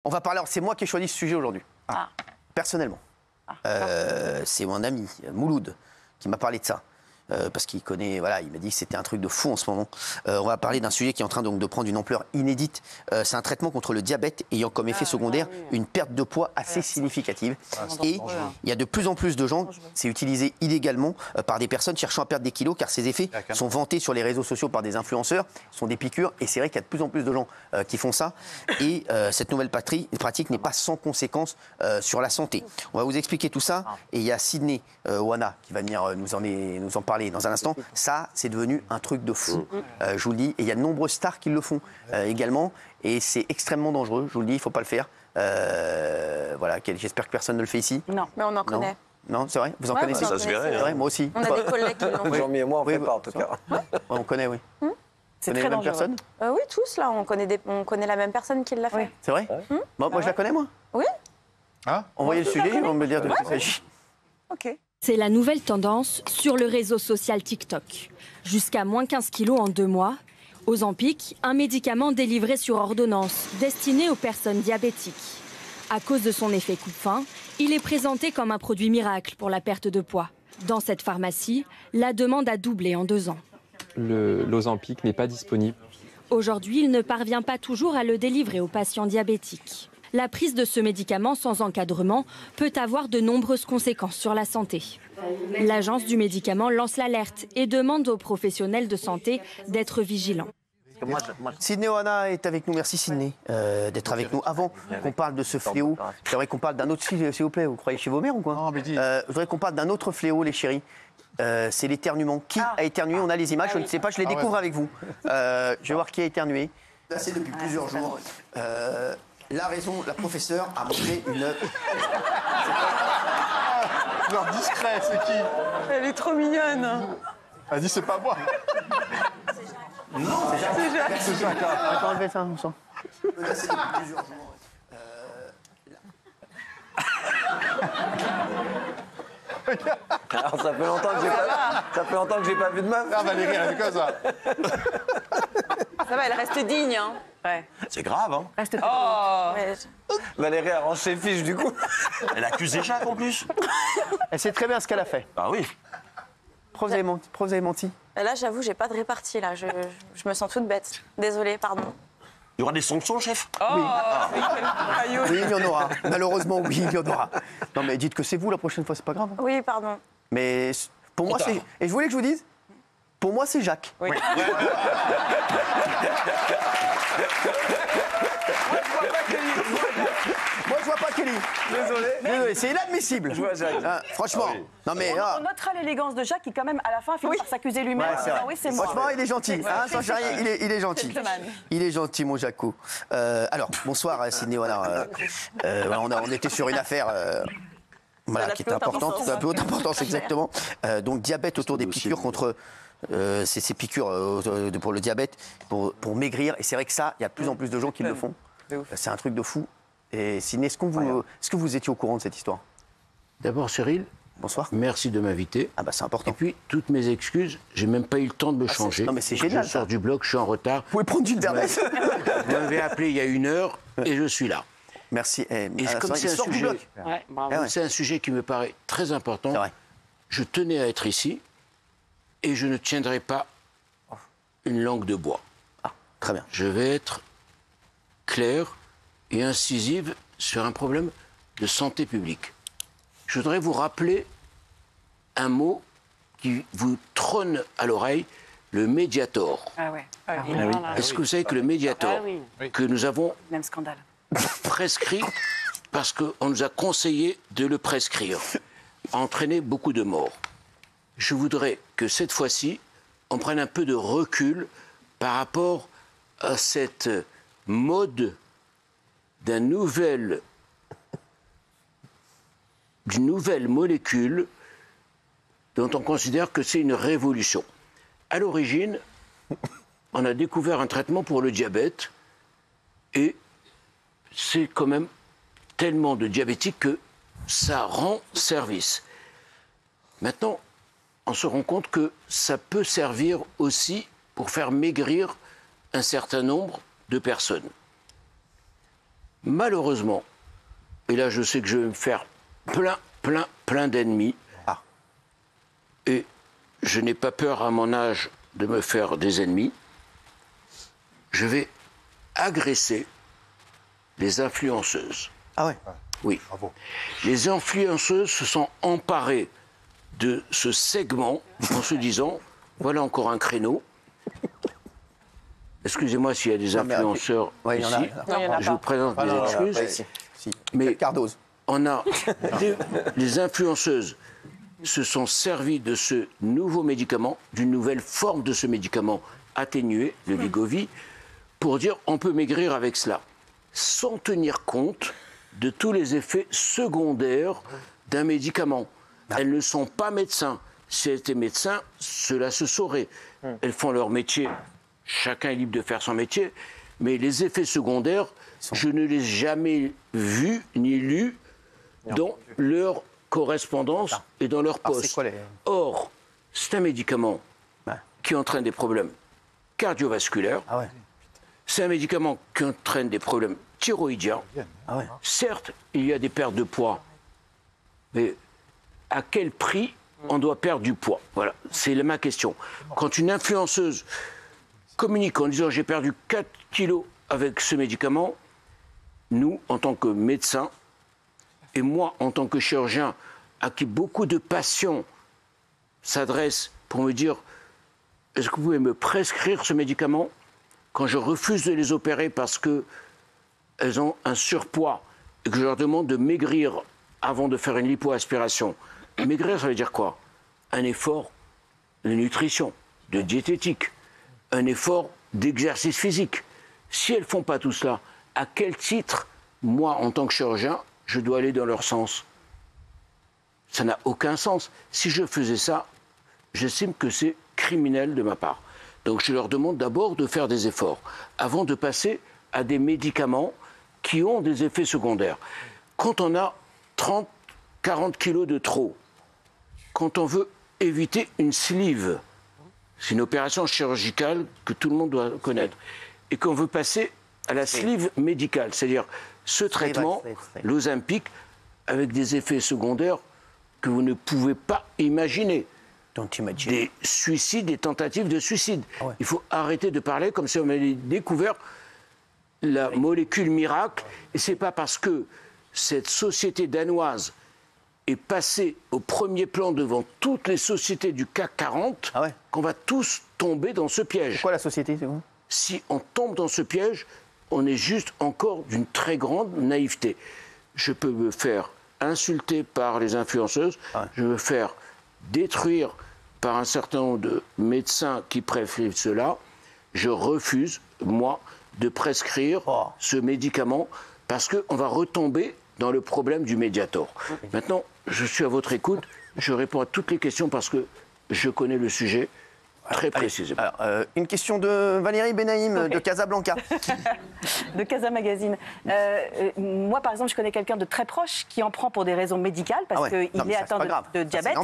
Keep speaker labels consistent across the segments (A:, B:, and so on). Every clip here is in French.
A: On va parler, c'est moi qui ai choisi ce sujet aujourd'hui, personnellement. C'est mon ami Mouloud qui m'a parlé de ça. Parce qu'il connaît, voilà, il m'a dit que c'était un truc de fou en ce moment. On va parler d'un sujet qui est en train donc de prendre une ampleur inédite. C'est un traitement contre le diabète ayant comme effet secondaire une perte de poids assez significative. Et il y a de plus en plus de gens, c'est utilisé illégalement par des personnes cherchant à perdre des kilos, car ces effets sont vantés sur les réseaux sociaux par des influenceurs, ce sont des piqûres, et c'est vrai qu'il y a de plus en plus de gens qui font ça. Et cette nouvelle pratique n'est pas sans conséquences sur la santé. On va vous expliquer tout ça. Et il y a Sydney Oana qui va venir nous en parler dans un instant. Ça, c'est devenu un truc de fou, je vous le dis. Et il y a de nombreuses stars qui le font également. Et c'est extrêmement dangereux, je vous le dis, il ne faut pas le faire. Voilà, j'espère que personne ne le fait ici.
B: Non, mais on en connaît.
A: Non, c'est vrai? Vous en connaissez?
C: Ça se verrait.
A: C'est vrai, moi aussi.
B: On a des collègues qui l'ont fait.
D: Jean-Mi et moi, on ne fait pas, en tout cas.
A: On connaît, oui.
B: C'est
A: très dangereux. Personne?
B: Oui, tous, là. On connaît la même personne qui l'a fait.
A: C'est vrai? Moi, je la connais, moi.
B: Oui.
A: Envoyez le sujet, on va me dire de quoi il s'agit.
B: OK.
E: C'est la nouvelle tendance sur le réseau social TikTok. Jusqu'à moins 15 kilos en 2 mois. Ozempic, un médicament délivré sur ordonnance, destiné aux personnes diabétiques. À cause de son effet coupe-faim, il est présenté comme un produit miracle pour la perte de poids. Dans cette pharmacie, la demande a doublé en 2 ans.
F: L'Ozempic n'est pas disponible.
E: Aujourd'hui, il ne parvient pas toujours à le délivrer aux patients diabétiques. La prise de ce médicament sans encadrement peut avoir de nombreuses conséquences sur la santé. L'agence du médicament lance l'alerte et demande aux professionnels de santé d'être vigilants.
A: Sydney Oana est avec nous. Merci Sydney d'être avec nous. Avant qu'on parle de ce fléau, j'aimerais qu'on parle d'un autre fléau, s'il vous plaît. Vous croyez chez vos mères ou quoi?
C: Non, mais dis.
A: Je voudrais qu'on parle d'un autre fléau, les chéris. C'est l'éternuement. Qui a éternué? On a les images, je ne sais pas, je les découvre avec vous. Je vais voir qui a éternué. Là, c'est depuis plusieurs jours. La professeure a montré une...
C: Alors, discret, c'est qui?
B: Elle est trop mignonne.
C: Elle dit, c'est pas moi.
A: Non, c'est Jacques.
C: C'est Jacques.
A: Attends, enlevez ça, on sent. Là, c'est depuis plusieurs jours.
D: Alors, ça fait longtemps que j'ai pas vu de meuf.
C: Ah, Valérie, elle est comme ça.
B: Ça va, elle reste digne, hein.
C: C'est grave, hein.
B: Reste ouais.
D: Valérie arrange ses fiches, du coup.
C: Elle accuse des Jacques, en plus.
A: Elle sait très bien ce qu'elle a fait.
C: Ah oui.
A: Prof, vous avez menti.
B: Et là, j'avoue, j'ai pas de répartie, là. Je me sens toute bête. Désolée, pardon.
C: Il y aura des sanctions, chef?
A: Oui. Oui, il y en aura. Malheureusement, oui, il y en aura. Non, mais dites que c'est vous la prochaine fois, c'est pas grave.
B: Oui, pardon.
A: Mais pour moi, c'est... Et je voulais que je vous dise, pour moi, c'est Jacques.
B: Oui.
A: Moi, je vois pas Kelly. Désolé, c'est inadmissible.
D: Je vois Jacques.
A: Franchement.
C: Ah oui.
A: Non, mais...
G: On notera l'élégance de Jacques qui, quand même, à la fin, finit par s'accuser lui-même.
A: Ouais, c'est vrai.
G: Oui, c'est moi.
A: Franchement, il est gentil. Sans charrier, il est gentil. Il est gentil, mon Jaco. Alors, bonsoir, Sydney. Voilà, on était sur une affaire... Voilà, qui est importante, de la plus haute importance, exactement. Donc, diabète autour des piqûres contre... ces piqûres pour le diabète, pour maigrir. Et c'est vrai que ça, il y a de plus en plus de gens qui le font. C'est un truc de fou. Et Sydney, est-ce que vous étiez au courant de cette histoire?
H: D'abord, Cyril,
A: bonsoir.
H: Merci de m'inviter.
A: Ah bah c'est important.
H: Et puis, toutes mes excuses, j'ai même pas eu le temps de me changer.
A: Non mais c'est génial.
H: Je sors du bloc, je suis en retard.
A: Vous pouvez prendre une Bernès.
H: Vous m'avez appelé il y a 1 heure et je suis là.
A: Merci.
H: Et comme c'est un sujet qui me paraît très important, je tenais à être ici et je ne tiendrai pas une langue de bois.
A: Ah, très bien.
H: Je vais être clair et incisive sur un problème de santé publique. Je voudrais vous rappeler un mot qui vous trône à l'oreille, le Mediator.
G: Ah ouais.
H: Est-ce que vous savez que le Mediator, que nous avons
G: Même scandale.
H: prescrit, parce qu'on nous a conseillé de le prescrire, a entraîné beaucoup de morts. Je voudrais que cette fois-ci, on prenne un peu de recul par rapport à cette mode d'une nouvelle molécule dont on considère que c'est une révolution. À l'origine, on a découvert un traitement pour le diabète et c'est quand même tellement de diabétiques que ça rend service. Maintenant, on se rend compte que ça peut servir aussi pour faire maigrir un certain nombre de personnes. malheureusement, et là je sais que je vais me faire plein d'ennemis, et je n'ai pas peur à mon âge de me faire des ennemis, je vais agresser les influenceuses.
A: Ah ouais.
H: Oui. Bravo. Les influenceuses se sont emparées de ce segment en se disant, voilà encore un créneau. Excusez-moi s'il y a des influenceurs ici. Je vous présente mes excuses. Mais on a les influenceuses se sont servies de ce nouveau médicament, d'une nouvelle forme de ce médicament atténué, le Wegovy, pour dire on peut maigrir avec cela, sans tenir compte de tous les effets secondaires d'un médicament. Elles ne sont pas médecins. Si elles étaient médecins, cela se saurait. Elles font leur métier. Chacun est libre de faire son métier. Mais les effets secondaires, je ne les ai jamais vus ni lus dans leur correspondance et dans leur poste. Or, c'est un médicament qui entraîne des problèmes cardiovasculaires. C'est un médicament qui entraîne des problèmes thyroïdiens. Certes, il y a des pertes de poids, mais à quel prix on doit perdre du poids? Voilà, c'est ma question. Quand une influenceuse communique en disant « j'ai perdu 4 kilos avec ce médicament », nous, en tant que médecins, et moi, en tant que chirurgien, à qui beaucoup de patients s'adressent pour me dire « est-ce que vous pouvez me prescrire ce médicament ?» Quand je refuse de les opérer parce qu'elles ont un surpoids et que je leur demande de maigrir avant de faire une lipoaspiration. Maigrir, ça veut dire quoi? Un effort de nutrition, de diététique, un effort d'exercice physique. Si elles ne font pas tout cela, à quel titre, moi, en tant que chirurgien, je dois aller dans leur sens? Ça n'a aucun sens. Si je faisais ça, j'estime que c'est criminel de ma part. Donc je leur demande d'abord de faire des efforts, avant de passer à des médicaments qui ont des effets secondaires. Quand on a 30, 40 kilos de trop, quand on veut éviter une sleeve, c'est une opération chirurgicale que tout le monde doit connaître, et qu'on veut passer à la sleeve médicale, c'est-à-dire ce traitement, l'Ozempic, avec des effets secondaires que vous ne pouvez pas imaginer. Des suicides, des tentatives de suicide. Il faut arrêter de parler comme si on avait découvert la molécule miracle. Et ce n'est pas parce que cette société danoise est passée au premier plan devant toutes les sociétés du CAC 40 qu'on va tous tomber dans ce piège.
A: C'est quoi la société, c'est vous?
H: Si on tombe dans ce piège, on est juste encore d'une très grande naïveté. Je peux me faire insulter par les influenceuses, je peux me faire détruire par un certain nombre de médecins qui prescrivent cela. Je refuse, moi, de prescrire ce médicament parce qu'on va retomber dans le problème du Mediator. Maintenant, je suis à votre écoute, je réponds à toutes les questions parce que je connais le sujet très précisément.
A: Alors, une question de Valérie Benaïm de Casablanca.
G: De Casa Magazine. Moi, par exemple, je connais quelqu'un de très proche qui en prend pour des raisons médicales parce qu'il est atteint de diabète.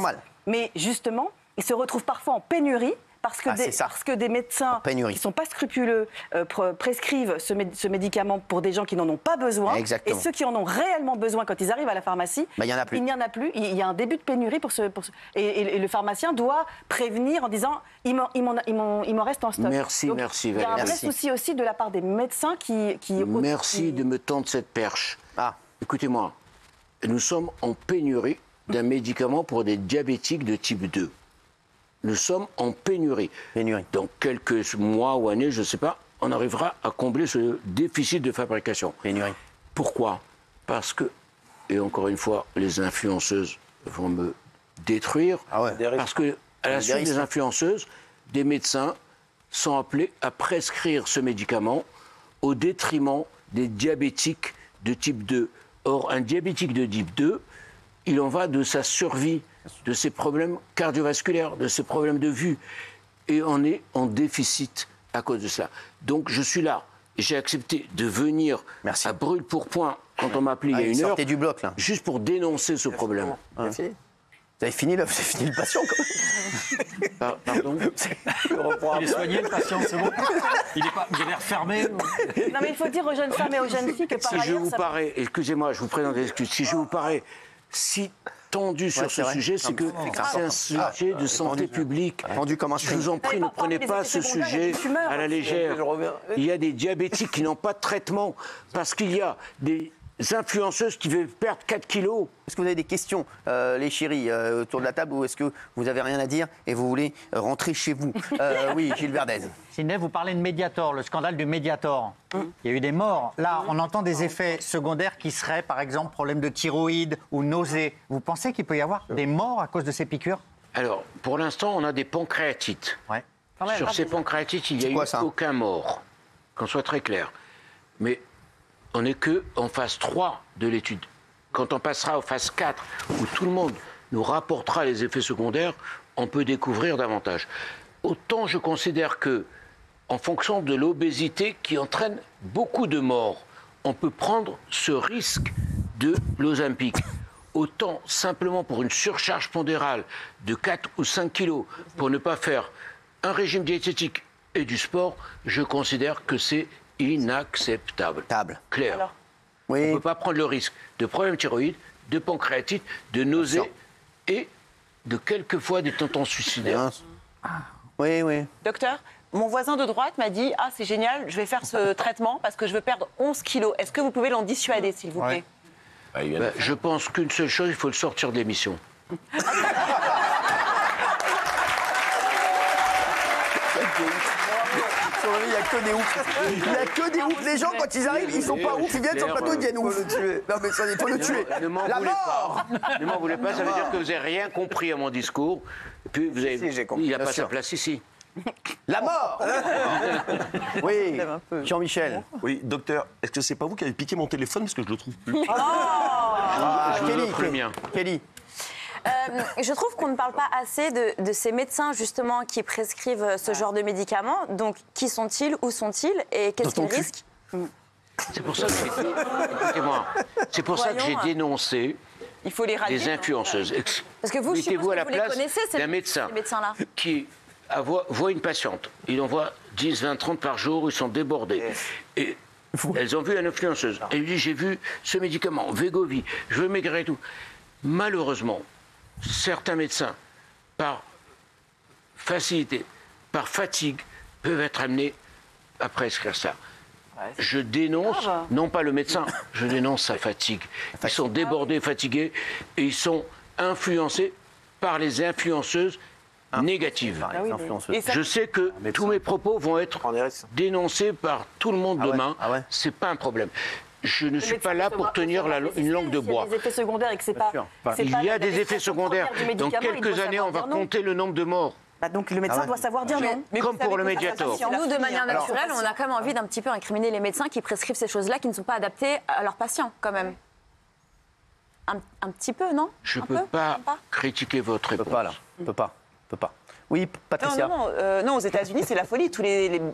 G: Mais justement, il se retrouve parfois en pénurie parce que des médecins qui ne sont pas scrupuleux prescrivent ce médicament pour des gens qui n'en ont pas besoin.
A: Exactement.
G: Et ceux qui en ont réellement besoin, quand ils arrivent à la pharmacie,
A: il n'y en a plus.
G: Il n'y en a plus. Il y a un début de pénurie et le pharmacien doit prévenir en disant il m'en reste en stock.
H: Merci,
G: Donc,
H: merci
G: Valérie. Il y a un vrai
H: merci.
G: souci aussi de la part des médecins qui
H: Merci de me tendre cette perche. Écoutez-moi, nous sommes en pénurie d'un médicament pour des diabétiques de type 2. Nous sommes en pénurie. Dans quelques mois ou années, je ne sais pas, on arrivera à combler ce déficit de fabrication. Pourquoi? Parce que, et encore une fois, les influenceuses vont me détruire. Parce que, à la suite des influenceuses, des médecins sont appelés à prescrire ce médicament au détriment des diabétiques de type 2. Or, un diabétique de type 2, il en va de sa survie, de ses problèmes cardiovasculaires, de ses problèmes de vue. Et on est en déficit à cause de cela. Donc je suis là. J'ai accepté de venir à brûle-pourpoint quand on m'a appelé il y a une heure,
A: du bloc, là.
H: juste pour dénoncer ce problème.
A: Vous avez fini le patient,
H: Pardon.
I: Il est soigné, le patient, c'est bon. Il a l'air fermé.
G: Non, mais il faut dire aux jeunes femmes et aux jeunes filles que par ailleurs...
H: Excusez-moi, je vous présente des excuses. Si je vous parais si tendu sur ce sujet, c'est que c'est un sujet de santé publique.
A: Tendu comme un
H: Je vous en prie, ne prenez pas ce sujet à la légère. Il y a des diabétiques qui n'ont pas de traitement parce qu'il y a des influenceuses qui veulent perdre 4 kilos.
A: Est-ce que vous avez des questions, les chéris, autour de la table, ou est-ce que vous n'avez rien à dire et vous voulez rentrer chez vous? Oui, Gilles Verdez.
J: Sidney, vous parlez de Mediator, le scandale du Mediator. Il y a eu des morts. Là, on entend des effets secondaires qui seraient, par exemple, problème de thyroïde ou nausées. Vous pensez qu'il peut y avoir des morts à cause de ces piqûres?
H: Alors, pour l'instant, on a des pancréatites.
J: Ouais.
H: Sur ces pancréatites, il n'y a eu aucun mort, qu'on soit très clair. Mais on n'est qu'en phase 3 de l'étude. Quand on passera en phase 4, où tout le monde nous rapportera les effets secondaires, on peut découvrir davantage. Autant je considère que, en fonction de l'obésité qui entraîne beaucoup de morts, on peut prendre ce risque de l'Ozempic. Autant simplement pour une surcharge pondérale de 4 ou 5 kilos, pour ne pas faire un régime diététique et du sport, je considère que c'est inacceptable. Clair.
A: Alors, oui.
H: On ne peut pas prendre le risque de problèmes thyroïdes, de pancréatite, de nausées et de quelquefois des tendances suicidaires.
A: Oui, oui.
B: Docteur, mon voisin de droite m'a dit « Ah, c'est génial, je vais faire ce traitement parce que je veux perdre 11 kilos. Est-ce que vous pouvez l'en dissuader, s'il vous plaît ?»
H: Je pense qu'une seule chose, il faut le sortir de l'émission.
A: Il n'y a que des oufs. Il n'y a que des oufs. Les gens, quand ils arrivent, ils sont pas oufs. Ils viennent sur le plateau, ils viennent ouf. Non, mais il faut le tuer.
H: Ne m'en voulez pas. Ne m'en voulez pas, ça veut dire que vous n'avez rien compris à mon discours. Et puis, vous avez... il n'a pas sa place ici.
A: La mort. Oui, Jean-Michel.
C: Oui, docteur, est-ce que c'est pas vous qui avez piqué mon téléphone parce que je le trouve plus?
A: Kelly.
B: Je trouve qu'on ne parle pas assez de ces médecins justement qui prescrivent ce genre de médicaments. Donc, qui sont-ils? Où sont-ils? Et qu'est-ce qu'ils risquent?
H: C'est pour ça que j'ai écoutez-moi, c'est pour ça que j'ai dénoncé des influenceuses.
B: Parce que vous, je suppose
H: à la
B: que vous les
H: place
B: connaissez,
H: d'un médecin qui voit une patiente. Il en voit 10, 20, 30 par jour, ils sont débordés. Et elles ont vu une influenceuse. Elle lui dit, j'ai vu ce médicament, Wegovy, je veux maigrir et tout. Malheureusement, certains médecins, par facilité, par fatigue, peuvent être amenés à prescrire ça. Je dénonce, non pas le médecin, je dénonce sa fatigue. Ils sont débordés, fatigués, et ils sont influencés par les influenceuses négatives. Je sais que tous mes propos vont être dénoncés par tout le monde demain. C'est pas un problème. Je ne suis pas là pour tenir une langue de bois.
G: Il y a des effets secondaires et que c'est pas.
H: Il y a des effets secondaires. Dans quelques années, on va compter le nombre de morts.
G: Donc le médecin doit savoir dire non.
H: Comme pour le Mediator.
B: Nous, de manière naturelle, on a quand même envie d'un petit peu incriminer les médecins qui prescrivent ces choses-là qui ne sont pas adaptées à leurs patients, quand même. Un petit peu, non?
H: Je ne peux pas critiquer votre réponse.
A: On ne peut pas. Oui, Patricia.
B: Non, aux États-Unis, c'est la folie.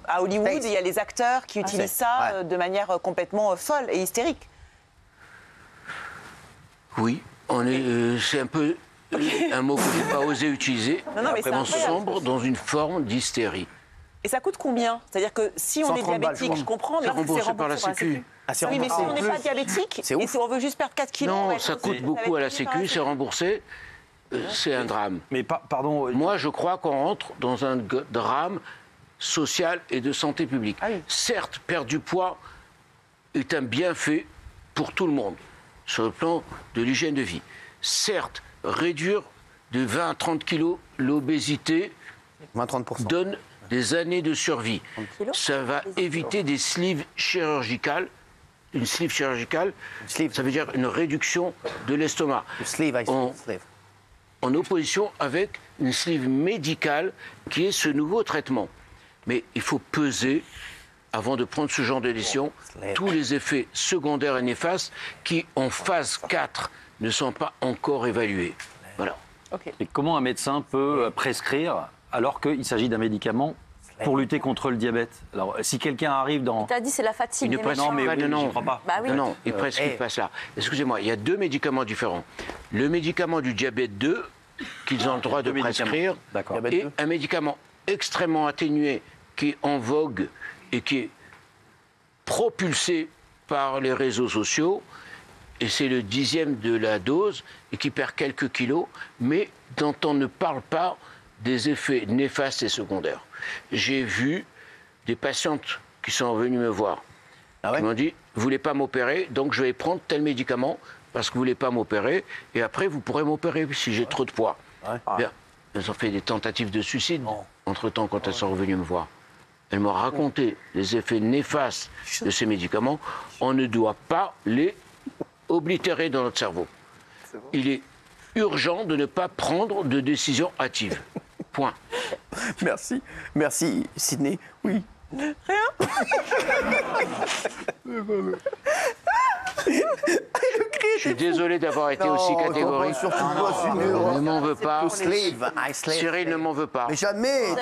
B: À Hollywood, il y a les acteurs qui utilisent ça de manière complètement folle et hystérique.
H: Oui, c'est un peu un mot que je n'ai pas osé utiliser. On sombre dans une forme d'hystérie.
B: Et ça coûte combien? C'est-à-dire que si on est diabétique, je comprends, mais
H: c'est remboursé par la Sécu.
B: Oui, mais si on n'est pas diabétique et si on veut juste perdre 4 kilos...
H: Non, ça coûte beaucoup à la Sécu, c'est remboursé. C'est un drame.
I: Mais pardon.
H: Moi, je crois qu'on rentre dans un drame social et de santé publique. Certes, perdre du poids est un bienfait pour tout le monde, sur le plan de l'hygiène de vie. Certes, réduire de 20 à 30 kilos l'obésité donne des années de survie. Ça va éviter des sleeves chirurgicales. Une sleeve chirurgicale, ça veut dire une réduction de l'estomac. En opposition avec une sleeve médicale qui est ce nouveau traitement. Mais il faut peser, avant de prendre ce genre de décision, tous les effets secondaires et néfastes qui, en phase 4, ne sont pas encore évalués. Voilà.
I: Et comment un médecin peut prescrire alors qu'il s'agit d'un médicament pour lutter contre le diabète? Alors, si quelqu'un arrive dans...
B: Tu as dit c'est la fatigue.
H: Il ne prescrit pas de nom. Non, il ne prescrit
A: Eh.
H: pas ça. Excusez-moi, il y a deux médicaments différents. Le médicament du diabète 2, qu'ils ont le droit de prescrire. Et un médicament extrêmement atténué qui est en vogue et qui est propulsé par les réseaux sociaux, et c'est le 10e de la dose, et qui perd quelques kilos, mais dont on ne parle pas des effets néfastes et secondaires. J'ai vu des patientes qui sont venues me voir, qui m'ont dit « Vous ne voulez pas m'opérer, donc je vais prendre tel médicament parce que vous ne voulez pas m'opérer, et après vous pourrez m'opérer si j'ai trop de poids. » Elles ont fait des tentatives de suicide entre-temps quand elles sont revenues me voir. Elles m'ont raconté les effets néfastes de ces médicaments. On ne doit pas les oblitérer dans notre cerveau. Il est urgent de ne pas prendre de décision hâtive. Point.
A: Merci. Merci, Sidney. Oui.
B: Rien.
H: Je suis désolé d'avoir été aussi catégorique. Ne m'en veux pas. Cyril ne m'en veut pas.
A: Mais jamais.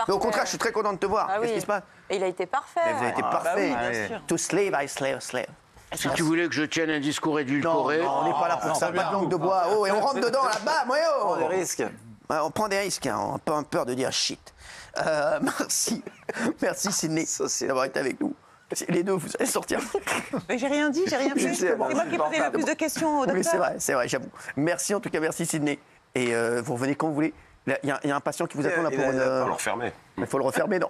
A: Au contraire, je suis très content de te voir. Qu'est-ce qui se passe?
B: Il a été parfait.
A: Vous avez été parfait. To slave, I slave, slave.
H: Si tu voulais que je tienne un discours édulcoré...
A: Non, on n'est pas là pour ça. Pas de langue de bois. Oh, et on rentre dedans, là-bas. On
D: prend des risques.
A: On prend des risques. On n'a pas peur de dire shit. Merci. Merci, Sidney, d'avoir été avec nous. Les deux, vous allez sortir.
K: Mais j'ai rien dit, j'ai rien fait. C'est moi qui ai posé le plus de questions au docteur.
A: Oui, c'est vrai, j'avoue. Merci en tout cas, merci Sidney. Et vous revenez quand vous voulez. Il y a un patient qui vous attend là pour une...
C: Il faut le refermer.
A: Il faut le refermer, non?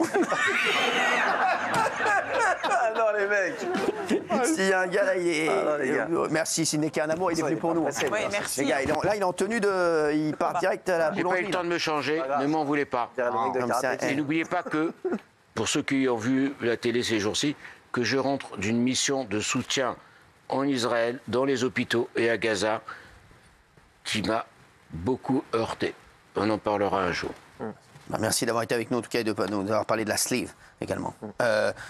D: Non, les mecs.
A: S'il y a un gars là, il est... Merci Sidney, qui est un amour, il est venu pour nous.
K: Oui, merci.
A: Les gars, là, il est en tenue de... Il part direct à la
H: J'ai
A: boulangerie.
H: pas eu le temps de me changer, ne m'en voulez pas. Et n'oubliez pas que, pour ceux qui ont vu la télé ces jours-ci, que je rentre d'une mission de soutien en Israël, dans les hôpitaux et à Gaza, qui m'a beaucoup heurté. On en parlera un jour.
A: Merci d'avoir été avec nous, en tout cas, et de nous avoir parlé de la sleeve également.